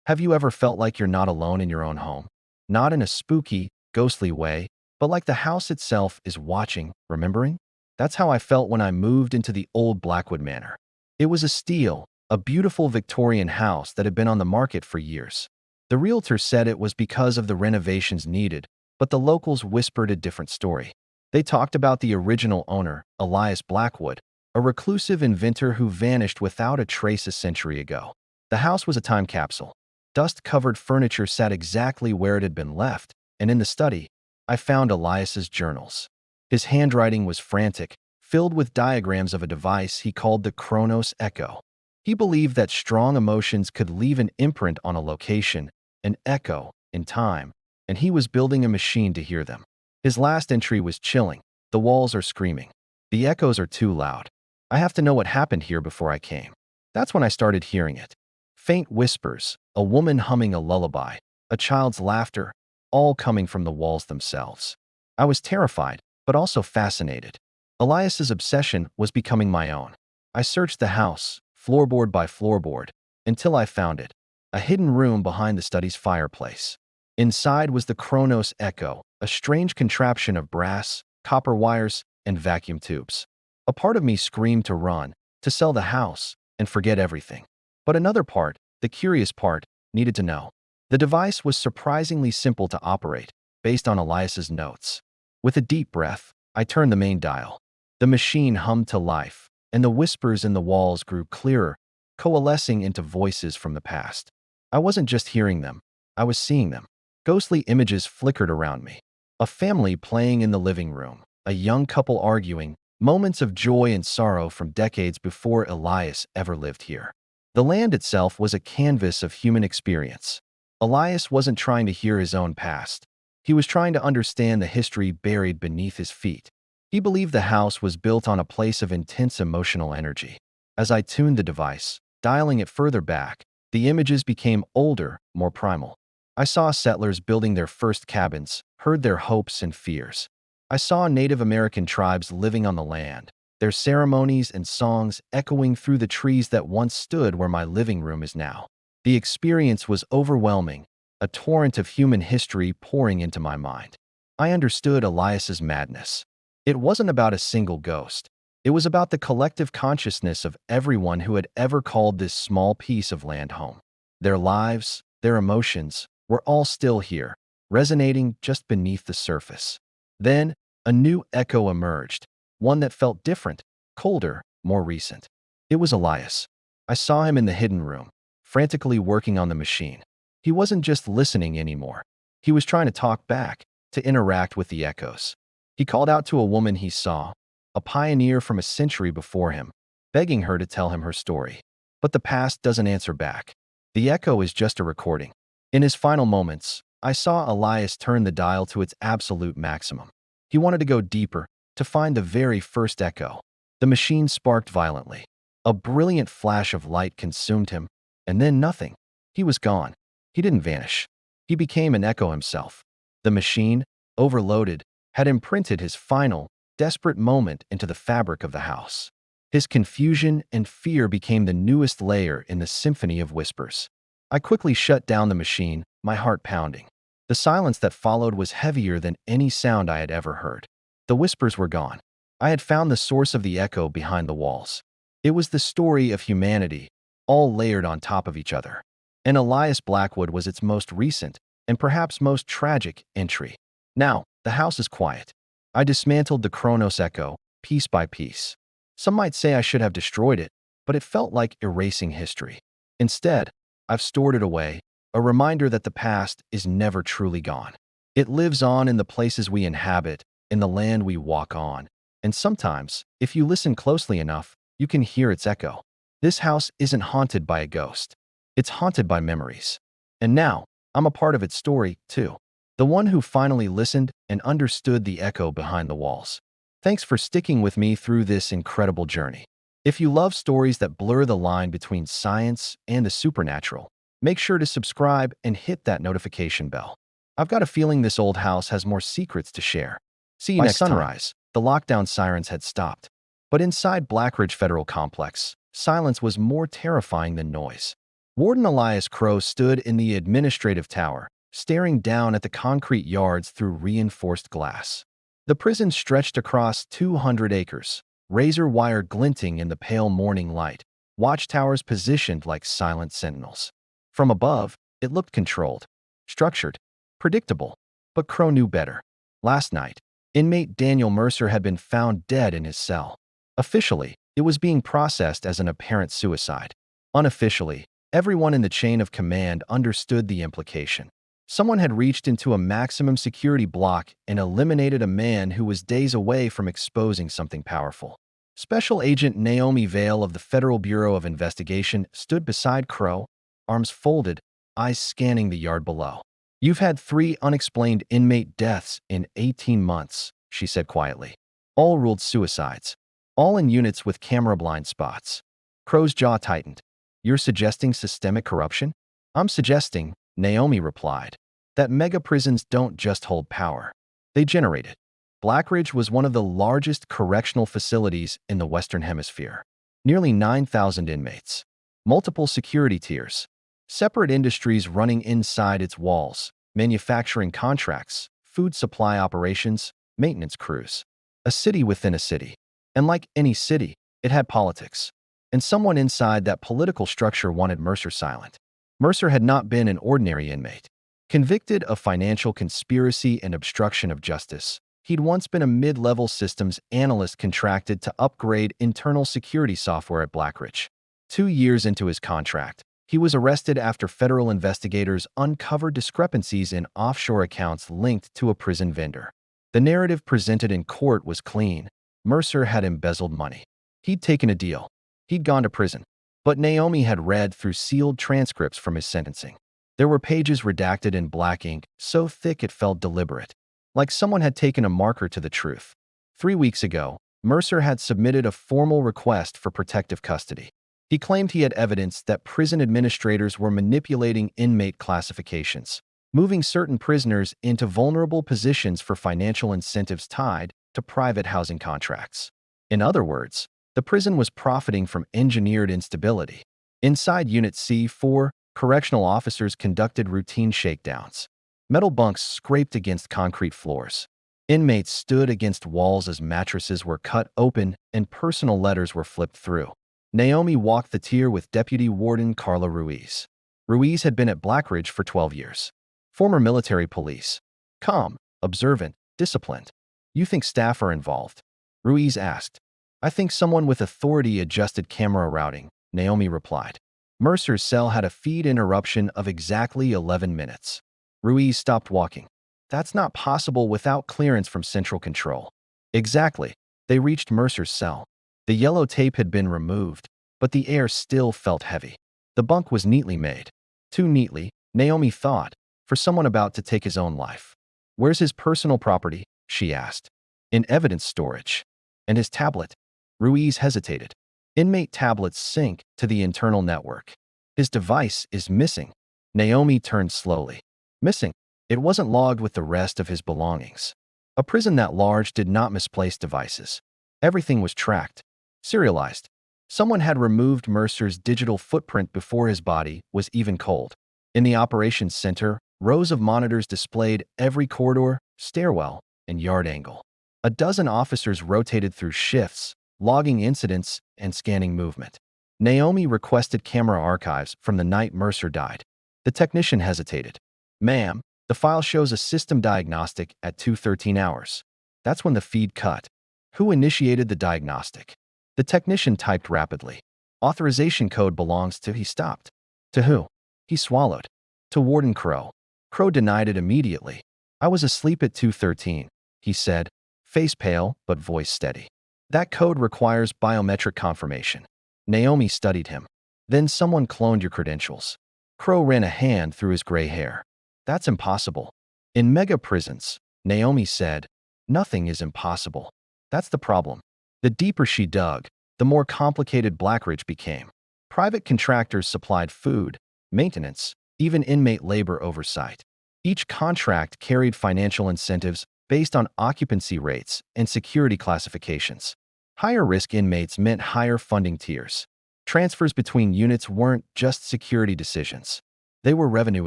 Have you ever felt like you're not alone in your own home? Not in a spooky, ghostly way, but like the house itself is watching, remembering? That's how I felt when I moved into the old Blackwood Manor. It was a beautiful Victorian house that had been on the market for years. The realtor said it was because of the renovations needed, but the locals whispered a different story. They talked about the original owner, Elias Blackwood, a reclusive inventor who vanished without a trace a century ago. The house was a time capsule. Dust-covered furniture sat exactly where it had been left, and in the study, I found Elias's journals. His handwriting was frantic, filled with diagrams of a device he called the Chronos Echo. He believed that strong emotions could leave an imprint on a location, an echo, in time, and he was building a machine to hear them. His last entry was chilling. The walls are screaming. The echoes are too loud. I have to know what happened here before I came. That's when I started hearing it. Faint whispers, a woman humming a lullaby, a child's laughter, all coming from the walls themselves. I was terrified, but also fascinated. Elias's obsession was becoming my own. I searched the house, floorboard by floorboard, until I found it, a hidden room behind the study's fireplace. Inside was the Chronos Echo, a strange contraption of brass, copper wires, and vacuum tubes. A part of me screamed to run, to sell the house, and forget everything. But another part, the curious part, needed to know. The device was surprisingly simple to operate, based on Elias's notes. With a deep breath, I turned the main dial. The machine hummed to life, and the whispers in the walls grew clearer, coalescing into voices from the past. I wasn't just hearing them, I was seeing them. Ghostly images flickered around me. A family playing in the living room, a young couple arguing, moments of joy and sorrow from decades before Elias ever lived here. The land itself was a canvas of human experience. Elias wasn't trying to hear his own past. He was trying to understand the history buried beneath his feet. He believed the house was built on a place of intense emotional energy. As I tuned the device, dialing it further back, the images became older, more primal. I saw settlers building their first cabins, heard their hopes and fears. I saw Native American tribes living on the land, their ceremonies and songs echoing through the trees that once stood where my living room is now. The experience was overwhelming, a torrent of human history pouring into my mind. I understood Elias's madness. It wasn't about a single ghost. It was about the collective consciousness of everyone who had ever called this small piece of land home. Their lives, their emotions, were all still here, resonating just beneath the surface. Then, a new echo emerged, one that felt different, colder, more recent. It was Elias. I saw him in the hidden room, frantically working on the machine. He wasn't just listening anymore. He was trying to talk back, to interact with the echoes. He called out to a woman he saw, a pioneer from a century before him, begging her to tell him her story. But the past doesn't answer back. The echo is just a recording. In his final moments, I saw Elias turn the dial to its absolute maximum. He wanted to go deeper, to find the very first echo. The machine sparked violently. A brilliant flash of light consumed him, and then nothing. He was gone. He didn't vanish. He became an echo himself. The machine, overloaded, had imprinted his final, desperate moment into the fabric of the house. His confusion and fear became the newest layer in the symphony of whispers. I quickly shut down the machine, my heart pounding. The silence that followed was heavier than any sound I had ever heard. The whispers were gone. I had found the source of the echo behind the walls. It was the story of humanity, all layered on top of each other. And Elias Blackwood was its most recent, and perhaps most tragic, entry. Now, the house is quiet. I dismantled the Chronos Echo, piece by piece. Some might say I should have destroyed it, but it felt like erasing history. Instead, I've stored it away, a reminder that the past is never truly gone. It lives on in the places we inhabit, in the land we walk on, and sometimes, if you listen closely enough, you can hear its echo. This house isn't haunted by a ghost. It's haunted by memories. And now, I'm a part of its story, too. The one who finally listened and understood the echo behind the walls. Thanks for sticking with me through this incredible journey. If you love stories that blur the line between science and the supernatural, make sure to subscribe and hit that notification bell. I've got a feeling this old house has more secrets to share. See you next time. By sunrise, the lockdown sirens had stopped. But inside Blackridge Federal Complex, silence was more terrifying than noise. Warden Elias Crow stood in the administrative tower, staring down at the concrete yards through reinforced glass. The prison stretched across 200 acres, razor wire glinting in the pale morning light, watchtowers positioned like silent sentinels. From above, it looked controlled, structured, predictable, but Crow knew better. Last night, inmate Daniel Mercer had been found dead in his cell. Officially, it was being processed as an apparent suicide. Unofficially, everyone in the chain of command understood the implication. Someone had reached into a maximum security block and eliminated a man who was days away from exposing something powerful. Special Agent Naomi Vale of the Federal Bureau of Investigation stood beside Crow, arms folded, eyes scanning the yard below. "You've had 3 unexplained inmate deaths in 18 months, she said quietly. All ruled suicides. All in units with camera blind spots. Crow's jaw tightened. "You're suggesting systemic corruption?" "I'm suggesting," Naomi replied, "that mega prisons don't just hold power. They generate it." Blackridge was one of the largest correctional facilities in the Western Hemisphere. Nearly 9,000 inmates. Multiple security tiers. Separate industries running inside its walls. Manufacturing contracts, food supply operations, maintenance crews. A city within a city. And like any city, it had politics. And someone inside that political structure wanted Mercer silent. Mercer had not been an ordinary inmate. Convicted of financial conspiracy and obstruction of justice, he'd once been a mid-level systems analyst contracted to upgrade internal security software at Blackridge. 2 years into his contract, he was arrested after federal investigators uncovered discrepancies in offshore accounts linked to a prison vendor. The narrative presented in court was clean. Mercer had embezzled money. He'd taken a deal. He'd gone to prison. But Naomi had read through sealed transcripts from his sentencing. There were pages redacted in black ink, so thick it felt deliberate, like someone had taken a marker to the truth. 3 weeks ago, Mercer had submitted a formal request for protective custody. He claimed he had evidence that prison administrators were manipulating inmate classifications, moving certain prisoners into vulnerable positions for financial incentives tied to private housing contracts. In other words, the prison was profiting from engineered instability. Inside Unit C4, correctional officers conducted routine shakedowns. Metal bunks scraped against concrete floors. Inmates stood against walls as mattresses were cut open and personal letters were flipped through. Naomi walked the tier with Deputy Warden Carla Ruiz. Ruiz had been at Blackridge for 12 years. Former military police. Calm, observant, disciplined. "You think staff are involved?" Ruiz asked. "I think someone with authority adjusted camera routing," Naomi replied. Mercer's cell had a feed interruption of exactly 11 minutes. Ruiz stopped walking. "That's not possible without clearance from central control." Exactly. They reached Mercer's cell. The yellow tape had been removed, but the air still felt heavy. The bunk was neatly made. Too neatly, Naomi thought, for someone about to take his own life. "Where's his personal property?" she asked. "In evidence storage." "And his tablet?" Ruiz hesitated. "Inmate tablets sync to the internal network. His device is missing." Naomi turned slowly. Missing. It wasn't logged with the rest of his belongings. A prison that large did not misplace devices. Everything was tracked. Serialized. Someone had removed Mercer's digital footprint before his body was even cold. In the operations center, rows of monitors displayed every corridor, stairwell, and yard angle. A dozen officers rotated through shifts, logging incidents and scanning movement. Naomi requested camera archives from the night Mercer died. The technician hesitated. "Ma'am, the file shows a system diagnostic at 2:13 hours. That's when the feed cut." "Who initiated the diagnostic?" The technician typed rapidly. "Authorization code belongs to..." He stopped. "To who?" He swallowed. "To Warden Crow." Crow denied it immediately. "I was asleep at 2:13, he said, face pale but voice steady. "That code requires biometric confirmation." Naomi studied him. "Then someone cloned your credentials." Crow ran a hand through his gray hair. "That's impossible." "In mega prisons," Naomi said, "nothing is impossible. That's the problem." The deeper she dug, the more complicated Blackridge became. Private contractors supplied food, maintenance, even inmate labor oversight. Each contract carried financial incentives based on occupancy rates and security classifications. Higher-risk inmates meant higher funding tiers. Transfers between units weren't just security decisions. They were revenue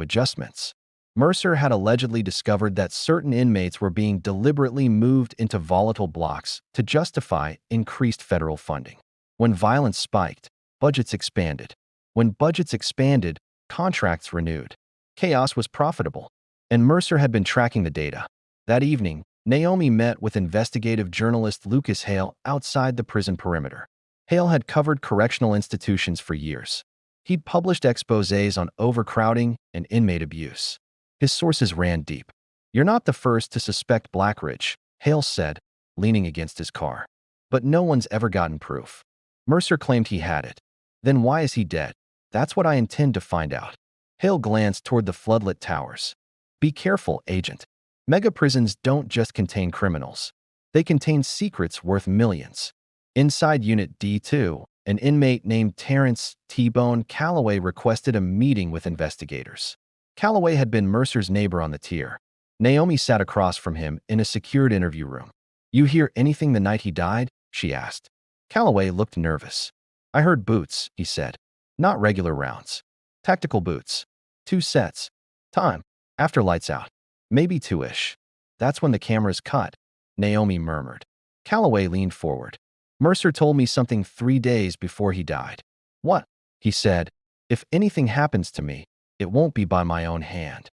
adjustments. Mercer had allegedly discovered that certain inmates were being deliberately moved into volatile blocks to justify increased federal funding. When violence spiked, budgets expanded. When budgets expanded, contracts renewed. Chaos was profitable, and Mercer had been tracking the data. That evening, Naomi met with investigative journalist Lucas Hale outside the prison perimeter. Hale had covered correctional institutions for years. He'd published exposés on overcrowding and inmate abuse. His sources ran deep. "You're not the first to suspect Blackridge," Hale said, leaning against his car. "But no one's ever gotten proof." Mercer claimed he had it. "Then why is he dead?" "That's what I intend to find out." Hale glanced toward the floodlit towers. "Be careful, Agent. Mega prisons don't just contain criminals. They contain secrets worth millions." Inside Unit D2, an inmate named Terrence T-Bone Calloway requested a meeting with investigators. Calloway had been Mercer's neighbor on the tier. Naomi sat across from him in a secured interview room. "You hear anything the night he died?" she asked. Calloway looked nervous. "I heard boots," he said. "Not regular rounds. Tactical boots. 2 sets. Time. After lights out. Maybe 2-ish. That's when the cameras cut," Naomi murmured. Calloway leaned forward. "Mercer told me something 3 days before he died." "What?" he said. "If anything happens to me, it won't be by my own hand."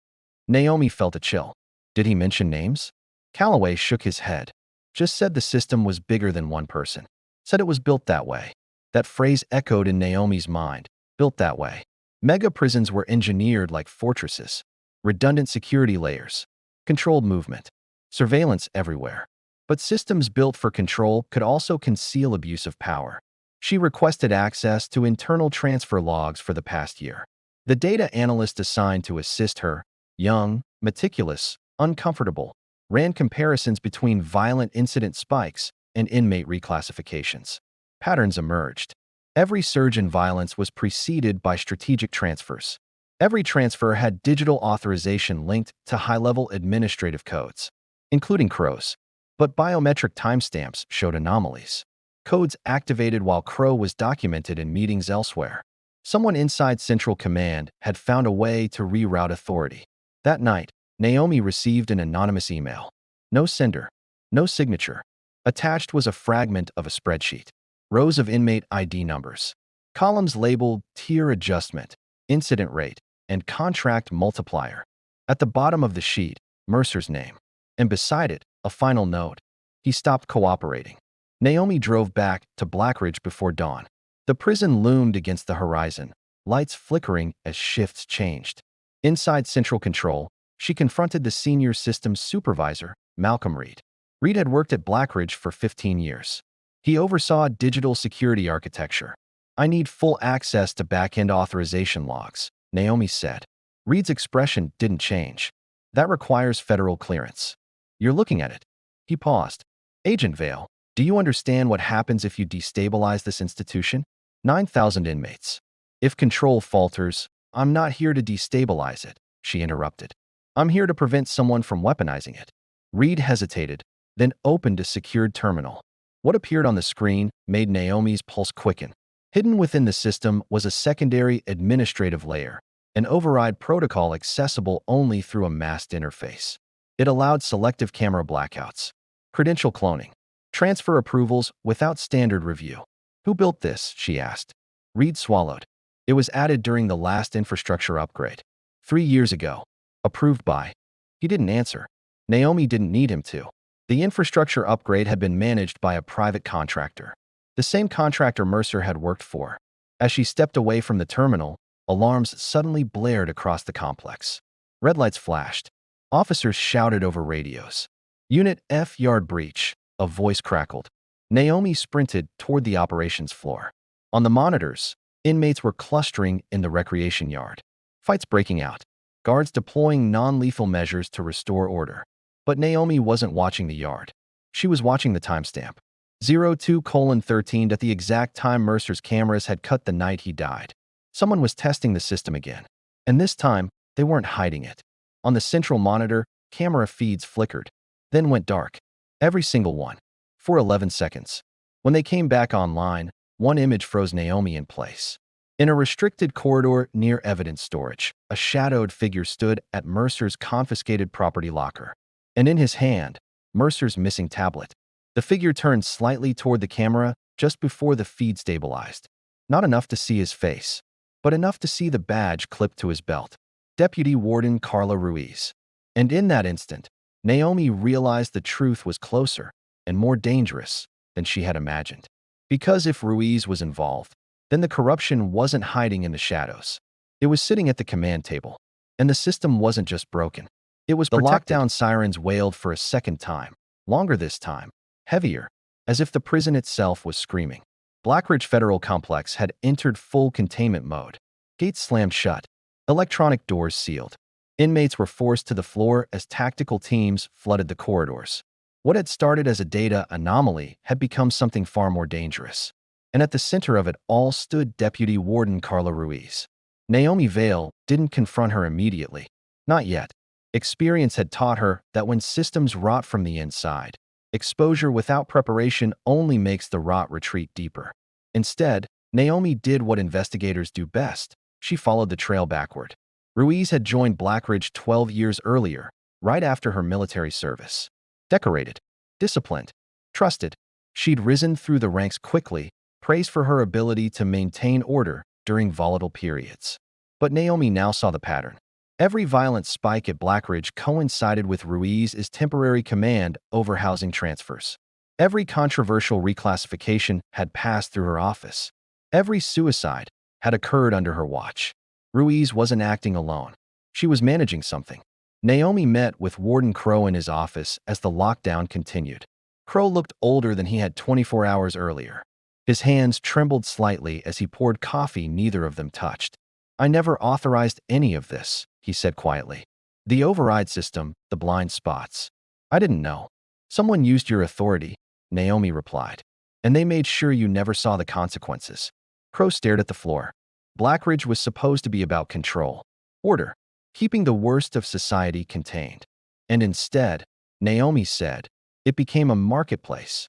Naomi felt a chill. "Did he mention names?" Calloway shook his head. "Just said the system was bigger than one person. Said it was built that way." That phrase echoed in Naomi's mind. Built that way. Mega prisons were engineered like fortresses. Redundant security layers. Controlled movement. Surveillance everywhere. But systems built for control could also conceal abuse of power. She requested access to internal transfer logs for the past year. The data analyst assigned to assist her, young, meticulous, uncomfortable, ran comparisons between violent incident spikes and inmate reclassifications. Patterns emerged. Every surge in violence was preceded by strategic transfers. Every transfer had digital authorization linked to high-level administrative codes, including CROWs. But biometric timestamps showed anomalies. Codes activated while CROW was documented in meetings elsewhere. Someone inside Central Command had found a way to reroute authority. That night, Naomi received an anonymous email. No sender. No signature. Attached was a fragment of a spreadsheet. Rows of inmate ID numbers. Columns labeled tier adjustment, incident rate, and contract multiplier. At the bottom of the sheet, Mercer's name. And beside it, a final note. He stopped cooperating. Naomi drove back to Blackridge before dawn. The prison loomed against the horizon, lights flickering as shifts changed. Inside Central Control, she confronted the senior systems supervisor, Malcolm Reed. Reed had worked at Blackridge for 15 years. He oversaw digital security architecture. "I need full access to back-end authorization logs," Naomi said. Reed's expression didn't change. "That requires federal clearance." "You're looking at it." He paused. "Agent Vale, do you understand what happens if you destabilize this institution? 9,000 inmates. If control falters, I'm not here to destabilize it," she interrupted. "I'm here to prevent someone from weaponizing it." Reed hesitated, then opened a secured terminal. What appeared on the screen made Naomi's pulse quicken. Hidden within the system was a secondary administrative layer, an override protocol accessible only through a masked interface. It allowed selective camera blackouts, credential cloning, transfer approvals without standard review. "Who built this?" she asked. Reed swallowed. "It was added during the last infrastructure upgrade. 3 years ago. Approved by." He didn't answer. Naomi didn't need him to. The infrastructure upgrade had been managed by a private contractor. The same contractor Mercer had worked for. As she stepped away from the terminal, alarms suddenly blared across the complex. Red lights flashed. Officers shouted over radios. "Unit F yard breach," a voice crackled. Naomi sprinted toward the operations floor. On the monitors, inmates were clustering in the recreation yard. Fights breaking out. Guards deploying non-lethal measures to restore order. But Naomi wasn't watching the yard. She was watching the timestamp. 02:13 at the exact time Mercer's cameras had cut the night he died. Someone was testing the system again. And this time, they weren't hiding it. On the central monitor, camera feeds flickered, then went dark. Every single one. For 11 seconds. When they came back online, One image froze Naomi in place. In a restricted corridor near evidence storage, a shadowed figure stood at Mercer's confiscated property locker. And in his hand, Mercer's missing tablet. The figure turned slightly toward the camera just before the feed stabilized. Not enough to see his face, but enough to see the badge clipped to his belt. Deputy Warden Carla Ruiz. And in that instant, Naomi realized the truth was closer and more dangerous than she had imagined. Because if Ruiz was involved, then the corruption wasn't hiding in the shadows. It was sitting at the command table. And the system wasn't just broken. It was protected. The lockdown sirens wailed for a second time, longer this time, heavier, as if the prison itself was screaming. Blackridge Federal Complex had entered full containment mode. Gates slammed shut, electronic doors sealed. Inmates were forced to the floor as tactical teams flooded the corridors. What had started as a data anomaly had become something far more dangerous. And at the center of it all stood Deputy Warden Carla Ruiz. Naomi Vale didn't confront her immediately. Not yet. Experience had taught her that when systems rot from the inside, exposure without preparation only makes the rot retreat deeper. Instead, Naomi did what investigators do best. She followed the trail backward. Ruiz had joined Blackridge 12 years earlier, right after her military service. Decorated, disciplined, trusted, she'd risen through the ranks quickly, praised for her ability to maintain order during volatile periods. But Naomi now saw the pattern. Every violent spike at Blackridge coincided with Ruiz's temporary command over housing transfers. Every controversial reclassification had passed through her office. Every suicide had occurred under her watch. Ruiz wasn't acting alone. She was managing something. Naomi met with Warden Crow in his office as the lockdown continued. Crow looked older than he had 24 hours earlier. His hands trembled slightly as he poured coffee neither of them touched. "I never authorized any of this," he said quietly. "The override system, the blind spots. I didn't know. Someone used your authority," Naomi replied. "And they made sure you never saw the consequences." Crow stared at the floor. Blackridge was supposed to be about control, order, keeping the worst of society contained. And instead, Naomi said, it became a marketplace.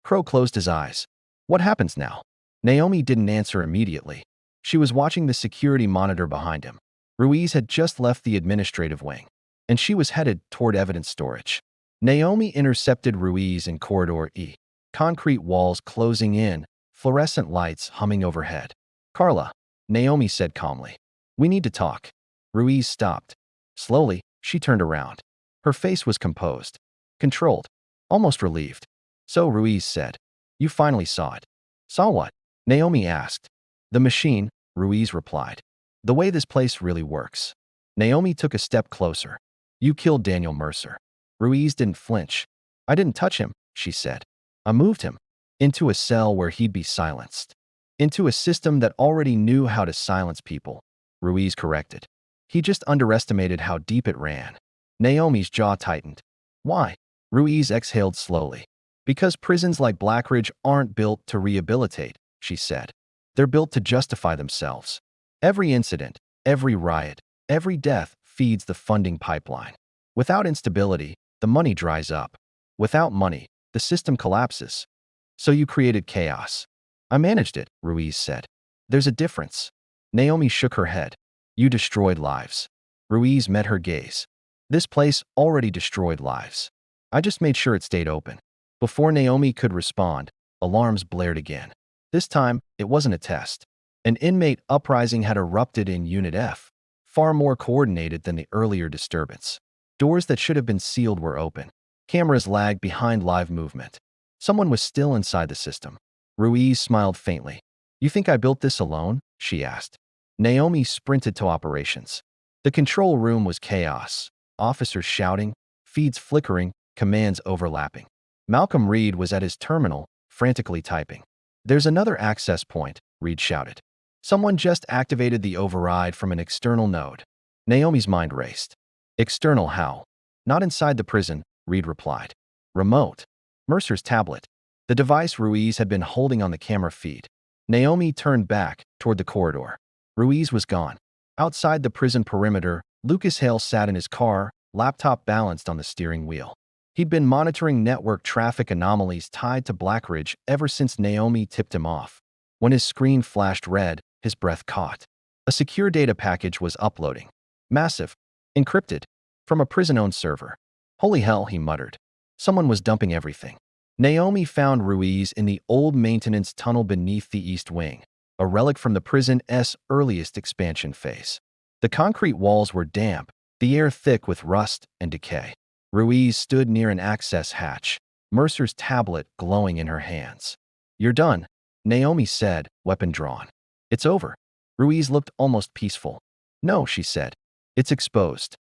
Crow closed his eyes. "What happens now?" Naomi didn't answer immediately. She was watching the security monitor behind him. Ruiz had just left the administrative wing, and she was headed toward evidence storage. Naomi intercepted Ruiz in Corridor E, concrete walls closing in, fluorescent lights humming overhead. "Carla," Naomi said calmly, "we need to talk." Ruiz stopped. Slowly, she turned around. Her face was composed, controlled, almost relieved. "So," Ruiz said, "you finally saw it." "Saw what?" Naomi asked. "The machine," Ruiz replied. "The way this place really works." Naomi took a step closer. "You killed Daniel Mercer." Ruiz didn't flinch. "I didn't touch him," she said. "I moved him into a cell where he'd be silenced. Into a system that already knew how to silence people," Ruiz corrected. "He just underestimated how deep it ran." Naomi's jaw tightened. "Why?" Ruiz exhaled slowly. "Because prisons like Blackridge aren't built to rehabilitate," she said. "They're built to justify themselves. Every incident, every riot, every death feeds the funding pipeline. Without instability, the money dries up. Without money, the system collapses. So you created chaos." "I managed it," Ruiz said. "There's a difference." Naomi shook her head. "You destroyed lives." Ruiz met her gaze. "This place already destroyed lives. I just made sure it stayed open." Before Naomi could respond, alarms blared again. This time, it wasn't a test. An inmate uprising had erupted in Unit F, far more coordinated than the earlier disturbance. Doors that should have been sealed were open. Cameras lagged behind live movement. Someone was still inside the system. Ruiz smiled faintly. "You think I built this alone?" she asked. Naomi sprinted to operations. The control room was chaos. Officers shouting, feeds flickering, commands overlapping. Malcolm Reed was at his terminal, frantically typing. "There's another access point," Reed shouted. "Someone just activated the override from an external node." Naomi's mind raced. "External how?" "Not inside the prison," Reed replied. "Remote." Mercer's tablet. The device Ruiz had been holding on the camera feed. Naomi turned back toward the corridor. Ruiz was gone. Outside the prison perimeter, Lucas Hale sat in his car, laptop balanced on the steering wheel. He'd been monitoring network traffic anomalies tied to Blackridge ever since Naomi tipped him off. When his screen flashed red, his breath caught. A secure data package was uploading. Massive. Encrypted. From a prison-owned server. Holy hell, he muttered. Someone was dumping everything. Naomi found Ruiz in the old maintenance tunnel beneath the East Wing, a relic from the prison's earliest expansion phase. The concrete walls were damp, the air thick with rust and decay. Ruiz stood near an access hatch, Mercer's tablet glowing in her hands. "You're done," Naomi said, weapon drawn. "It's over." Ruiz looked almost peaceful. "No," she said. "It's exposed."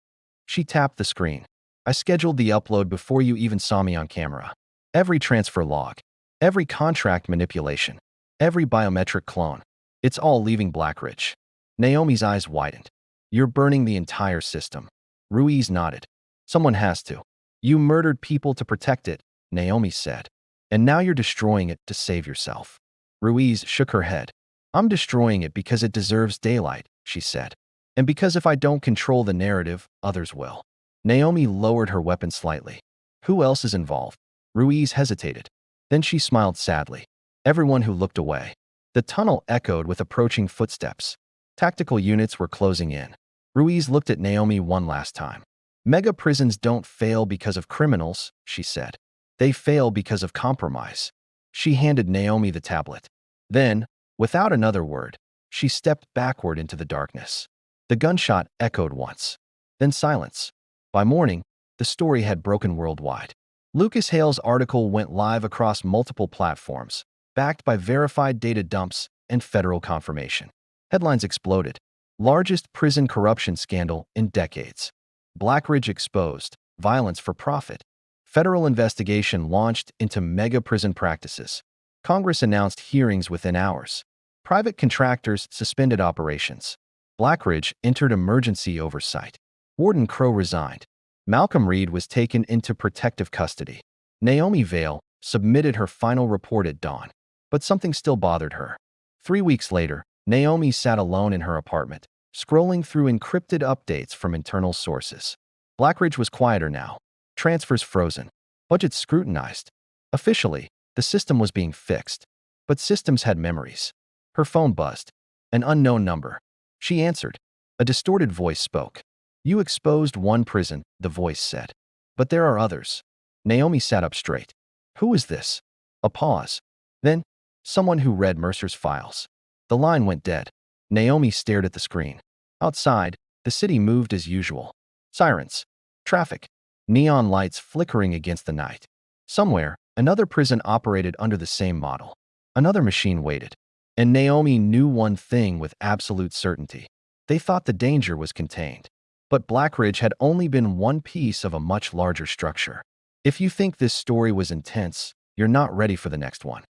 She tapped the screen. "I scheduled the upload before you even saw me on camera. Every transfer log, every contract manipulation, every biometric clone. It's all leaving Blackridge." Naomi's eyes widened. "You're burning the entire system." Ruiz nodded. "Someone has to." "You murdered people to protect it," Naomi said. "And now you're destroying it to save yourself." Ruiz shook her head. "I'm destroying it because it deserves daylight," she said. "And because if I don't control the narrative, others will." Naomi lowered her weapon slightly. "Who else is involved?" Ruiz hesitated. Then she smiled sadly. "Everyone who looked away." The tunnel echoed with approaching footsteps. Tactical units were closing in. Ruiz looked at Naomi one last time. "Mega prisons don't fail because of criminals," she said. "They fail because of compromise." She handed Naomi the tablet. Then, without another word, she stepped backward into the darkness. The gunshot echoed once. Then silence. By morning, the story had broken worldwide. Lucas Hale's article went live across multiple platforms, backed by verified data dumps and federal confirmation. Headlines exploded. Largest prison corruption scandal in decades. Blackridge exposed. Violence for profit. Federal investigation launched into mega prison practices. Congress announced hearings within hours. Private contractors suspended operations. Blackridge entered emergency oversight. Warden Crow resigned. Malcolm Reed was taken into protective custody. Naomi Vale submitted her final report at dawn. But something still bothered her. 3 weeks later, Naomi sat alone in her apartment, scrolling through encrypted updates from internal sources. Blackridge was quieter now. Transfers frozen. Budgets scrutinized. Officially, the system was being fixed. But systems had memories. Her phone buzzed. An unknown number. She answered. A distorted voice spoke. "You exposed one prison," the voice said. "But there are others." Naomi sat up straight. "Who is this?" A pause. Then, someone who read Mercer's files. The line went dead. Naomi stared at the screen. Outside, the city moved as usual. Sirens. Traffic. Neon lights flickering against the night. Somewhere, another prison operated under the same model. Another machine waited. And Naomi knew one thing with absolute certainty. They thought the danger was contained. But Blackridge had only been one piece of a much larger structure. If you think this story was intense, you're not ready for the next one.